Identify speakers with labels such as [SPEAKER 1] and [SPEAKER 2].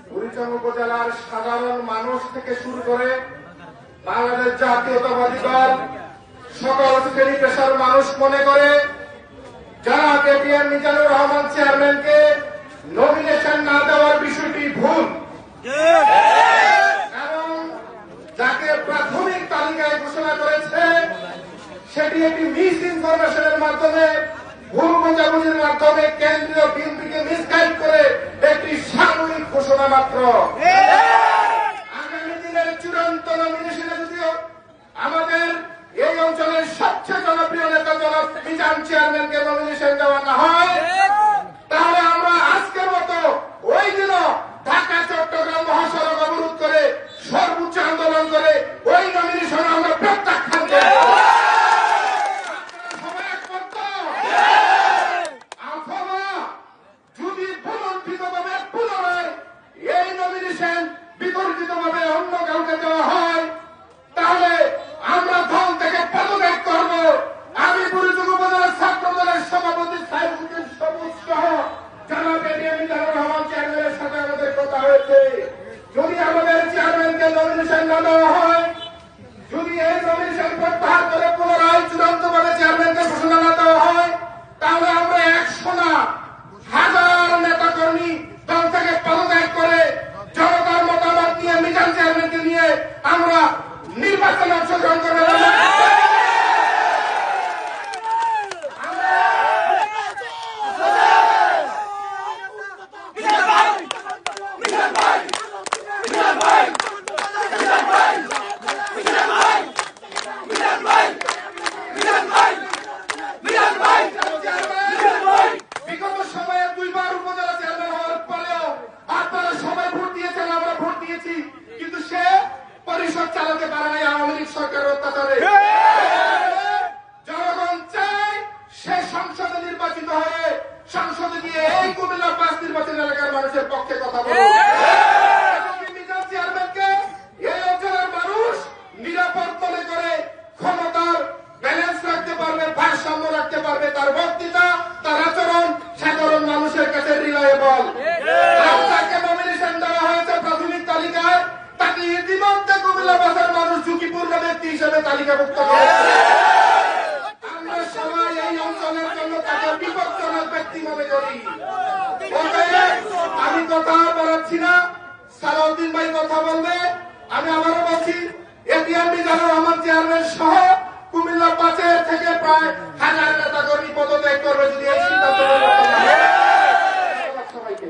[SPEAKER 1] বুড়িচং উপজেলার সাধারণ মানুষ থেকে শুরু করে বাংলাদেশ জাতীয়তাবাদী দল সকল শ্রেণী পেশার মানুষ মনে করে যারা কেটিএম মিজানুর রহমান চেয়ারম্যানকে নমিনেশন না দেওয়ার বিষয়টি ভুল এবং যাকে প্রাথমিক তালিকায় ঘোষণা করেছে সেটি একটি মিস ইনফরমেশনের মাধ্যমে ভুল বোঝাবুঝির মাধ্যমে কেন্দ্রীয় বিএনপিকে মিসগাইড করে একটি সাময়িক ঘোষণা মাত্র। আগামী দিনের চূড়ান্ত নমিনেশনে যদিও আমাদের এই অঞ্চলের সবচেয়ে জনপ্রিয় নেতা জনাব মিজান চেয়ারম্যানকে নমিনেশন দেওয়া না হয় তাহলে আমরা আজকের মতো ওই দিনও ঢাকা চট্টগ্রাম মহাসড়ক অবরোধ করে সর্বোচ্চ আন্দোলন করে ওই নমিনেশন আমরা প্রত্যাখ্যান করব। অথবা যদি পুনর্বিতভাবে পুনরায় এই নমিনেশন বিতর্কিতভাবে অন্য কাউকে দেওয়া হয় তাহলে আমরা দল থেকে পদত্যাগ করব। আমি বুড়িচং উপজেলার ছাত্র দলের সভাপতি সাইফুদ্দিন সবুজ সহ যারা কেটিএম মিজানুর রহমান চেয়ারম্যানের সাথে আমাদের কথা হয়েছে যদি আমাদের চেয়ারম্যানকে নমিনেশন না দেওয়া হয়, যদি এই নমিনেশন প্রত্যাহার করে পুনরায় চূড়ান্তভাবে চেয়ারম্যানকে ঘোষণা না দেওয়া হয় তাহলে আমরা 100 না হাজার নেতা কর্মী দল থেকে পদত্যাগ করে জনতার মতামত নিয়ে মিজান চেয়ারম্যানকে নিয়ে আমরা নির্বাচনে অংশগ্রহণ করব। বিগত সময়ে 2 বার উপজেলা চেয়ারম্যান হওয়ার পরেও আপনারা সবাই ভোট দিয়েছেন, আমরা ভোট দিয়েছি, কিন্তু সে পরিষদ চালাতে পারে নাই আওয়ামী লীগ সরকারের অত্যাচারে। জনগণ চায় সে সংসদে নির্বাচিত হয়ে সংসদে গিয়ে এই কুমিল্লা 5 নির্বাচন এলাকার মানুষের পক্ষে কথা বলে। মিজান চেয়ারম্যানকে এই অঞ্চলের মানুষ নিরাপদ মনে করে ক্ষমতার ব্যালেন্স রাখতে পারবে, ভারসাম্য রাখতে পারবে। তার বক্তৃতা, তার আচরণ সাধারণ মানুষের কাছে রিলায়েবল। তাকে নমিনেশন দেওয়া হয়েছে প্রাথমিক তালিকায়, তাকে ইতিমধ্যে কুমিল্লা বাজার মানুষ ঝুঁকিপূর্ণ ব্যক্তি হিসেবে তালিকাভুক্ত করেছে। আমরা সবাই এই অঞ্চলের জন্য তাকে বিপজ্জনক ব্যক্তি মনে করি। আমি কথা বাড়াচ্ছি না, সালাউদ্দিন ভাই কথা বলবে। আমি আবারও বলছি, কেটিএম মিজানুর রহমান চেয়ারম্যান সহ কুমিল্লা 5 থেকে প্রায় 1000 নেতা কর্মী পদত্যাগ করবে যদি এই সিদ্ধান্ত সবাইকে।